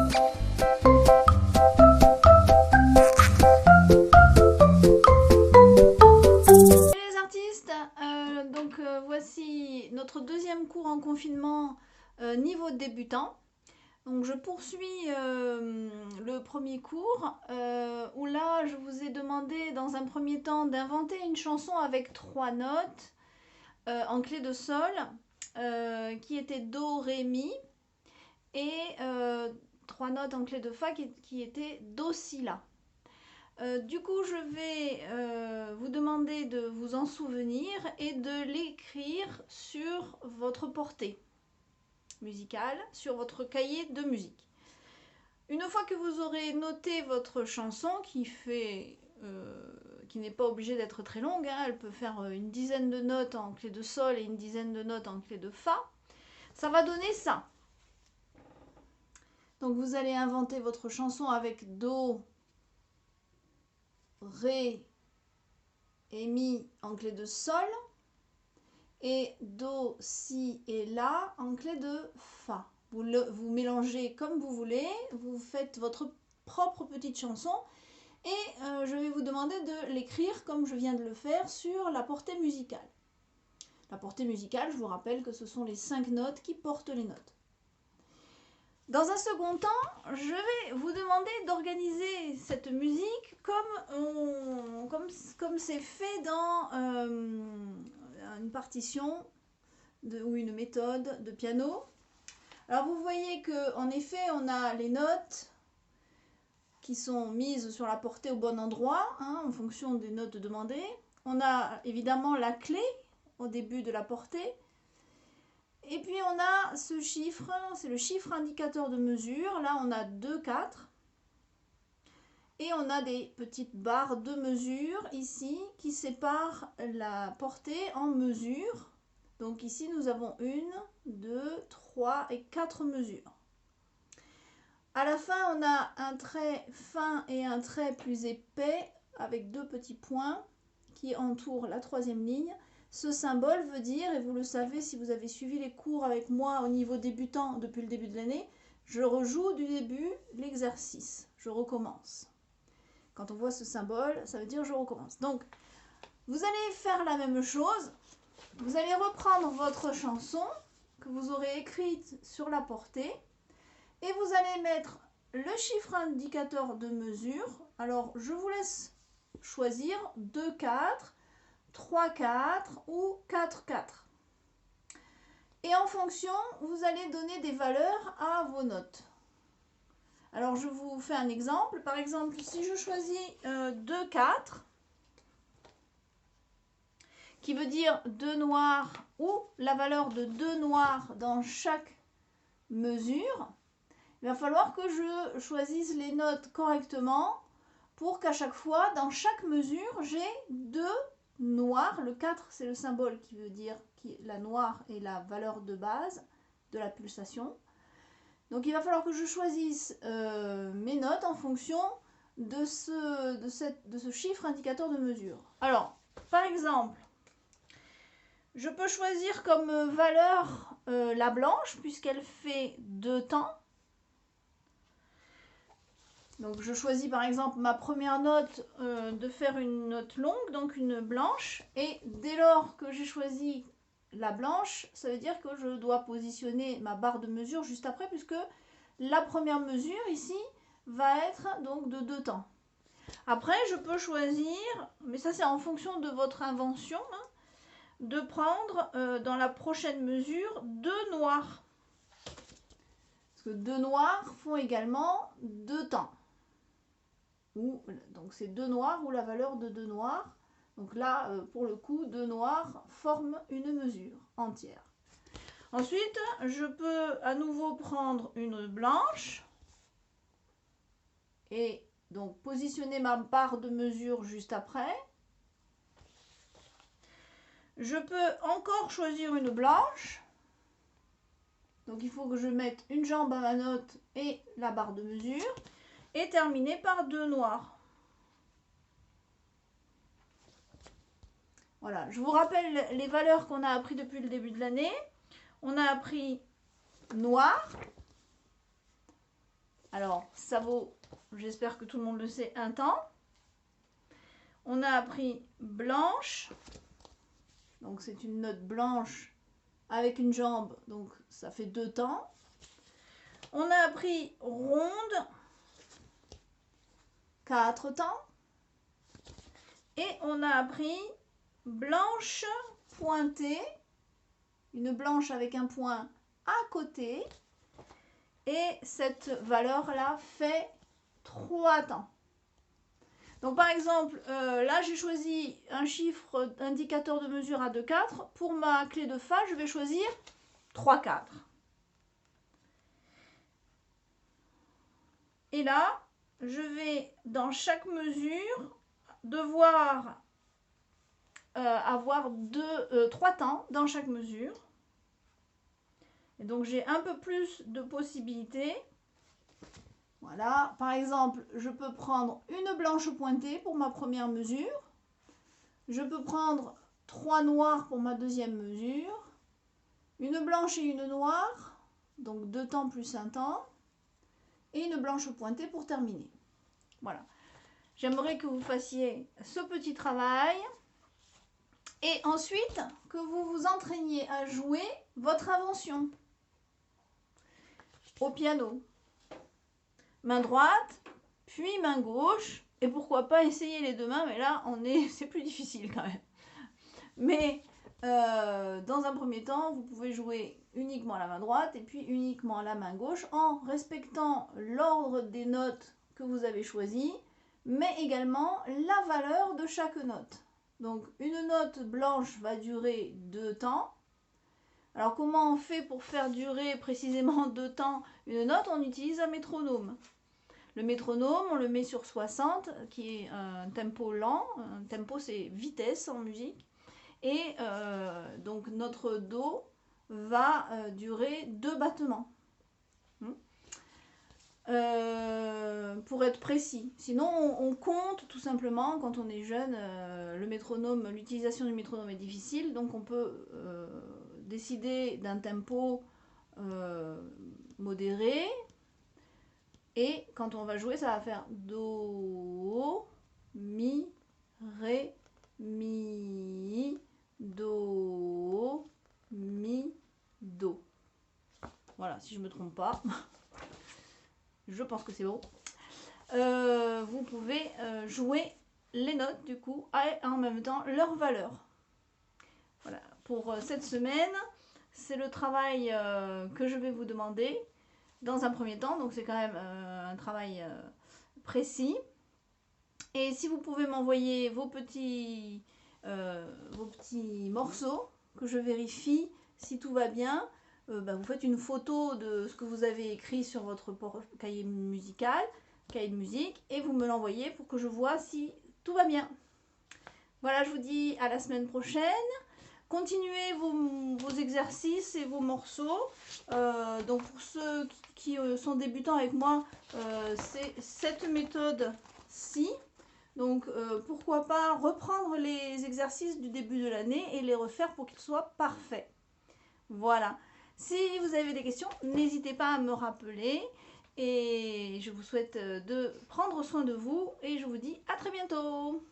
Les artistes, voici notre deuxième cours en confinement niveau débutant. Donc je poursuis le premier cours où là je vous ai demandé dans un premier temps d'inventer une chanson avec 3 notes en clé de sol qui étaient Do, Ré, Mi et 3 notes en clé de Fa qui étaient Do, Si, La. Du coup, je vais vous demander de vous en souvenir et de l'écrire sur votre portée musicale, sur votre cahier de musique. Une fois que vous aurez noté votre chanson, qui n'est pas obligée d'être très longue, hein, elle peut faire une dizaine de notes en clé de sol et une dizaine de notes en clé de Fa, ça va donner ça. Donc vous allez inventer votre chanson avec Do, Ré et Mi en clé de Sol et Do, Si et La en clé de Fa. Vous mélangez comme vous voulez, vous faites votre propre petite chanson et je vais vous demander de l'écrire comme je viens de le faire sur la portée musicale. La portée musicale, je vous rappelle que ce sont les 5 notes qui portent les notes. Dans un second temps, je vais vous demander d'organiser cette musique comme c'est fait dans une partition ou une méthode de piano. Alors vous voyez qu'en effet, on a les notes qui sont mises sur la portée au bon endroit, hein, en fonction des notes demandées. On a évidemment la clé au début de la portée. Et puis on a ce chiffre, c'est le chiffre indicateur de mesure. Là on a 2, 4. Et on a des petites barres de mesure ici qui séparent la portée en mesures. Donc ici nous avons 1, 2, 3 et 4 mesures. À la fin on a un trait fin et un trait plus épais avec 2 petits points qui entourent la 3e ligne. Ce symbole veut dire, et vous le savez si vous avez suivi les cours avec moi au niveau débutant depuis le début de l'année, je rejoue du début l'exercice, je recommence. Quand on voit ce symbole, ça veut dire je recommence. Donc, vous allez faire la même chose, vous allez reprendre votre chanson que vous aurez écrite sur la portée et vous allez mettre le chiffre indicateur de mesure. Alors, je vous laisse choisir 2, 4, 3, 4 ou 4, 4. Et en fonction, vous allez donner des valeurs à vos notes. Alors, je vous fais un exemple. Par exemple, si je choisis 2, 4, qui veut dire 2 noirs ou la valeur de 2 noirs dans chaque mesure, il va falloir que je choisisse les notes correctement pour qu'à chaque fois, dans chaque mesure, j'ai 2 noirs. Le 4, c'est le symbole qui veut dire la noire est la valeur de base de la pulsation. Donc il va falloir que je choisisse mes notes en fonction de ce chiffre indicateur de mesure. Alors, par exemple, je peux choisir comme valeur la blanche puisqu'elle fait 2 temps. Donc je choisis par exemple ma première note de faire une note longue, donc une blanche. Et dès lors que j'ai choisi la blanche, ça veut dire que je dois positionner ma barre de mesure juste après, puisque la première mesure ici va être donc de 2 temps. Après, je peux choisir, mais ça c'est en fonction de votre invention, hein, de prendre dans la prochaine mesure 2 noirs. Parce que 2 noirs font également 2 temps. Donc c'est 2 noirs ou la valeur de 2 noirs. Donc là, pour le coup, 2 noirs forment une mesure entière. Ensuite, je peux à nouveau prendre une blanche et donc positionner ma barre de mesure juste après. Je peux encore choisir une blanche. Donc il faut que je mette une jambe à ma note et la barre de mesure. Et terminer par 2 noirs. Voilà, je vous rappelle les valeurs qu'on a appris depuis le début de l'année. On a appris noir Alors, ça vaut, j'espère que tout le monde le sait, un temps. On a appris blanche. Donc, c'est une note blanche avec une jambe. Donc, ça fait 2 temps. On a appris ronde. 4 temps. Et on a appris blanche pointée. Une blanche avec un point à côté. Et cette valeur-là fait 3 temps. Donc par exemple, là j'ai choisi un chiffre indicateur de mesure à 2,4. Pour ma clé de Fa, je vais choisir 3,4. Et là, je vais dans chaque mesure devoir avoir 3 temps dans chaque mesure. Et donc j'ai un peu plus de possibilités. Voilà, par exemple, je peux prendre une blanche pointée pour ma première mesure. Je peux prendre 3 noirs pour ma deuxième mesure. Une blanche et une noire, donc 2 temps plus 1 temps. Et une blanche pointée pour terminer. Voilà. J'aimerais que vous fassiez ce petit travail. Et ensuite, que vous vous entraîniez à jouer votre invention au piano. Main droite, puis main gauche, et pourquoi pas essayer les 2 mains, mais là, c'est plus difficile quand même. Mais dans un premier temps, vous pouvez jouer uniquement la main droite et puis uniquement la main gauche en respectant l'ordre des notes que vous avez choisi, mais également la valeur de chaque note. Donc, une note blanche va durer 2 temps. Alors, comment on fait pour faire durer précisément 2 temps une note? On utilise un métronome. Le métronome, on le met sur 60, qui est un tempo lent. Un tempo, c'est vitesse en musique. Et donc, notre Do va durer 2 battements. Pour être précis. Sinon, on compte tout simplement quand on est jeune. L'utilisation du métronome est difficile, donc on peut décider d'un tempo modéré. Et quand on va jouer, ça va faire Do, Mi, Ré, Mi, Do, Mi, Do. Voilà, si je ne me trompe pas. Je pense que c'est bon. Vous pouvez jouer les notes du coup et en même temps leur valeur. Voilà, pour cette semaine, c'est le travail que je vais vous demander dans un premier temps. Donc c'est quand même un travail précis. Et si vous pouvez m'envoyer vos petits morceaux, que je vérifie si tout va bien. Vous faites une photo de ce que vous avez écrit sur votre cahier musical, cahier de musique, et vous me l'envoyez pour que je vois si tout va bien. Voilà, je vous dis à la semaine prochaine. Continuez vos exercices et vos morceaux. Donc pour ceux qui sont débutants avec moi, c'est cette méthode-ci. Donc pourquoi pas reprendre les exercices du début de l'année et les refaire pour qu'ils soient parfaits. Voilà. Si vous avez des questions, n'hésitez pas à me rappeler. Et je vous souhaite de prendre soin de vous. Et je vous dis à très bientôt.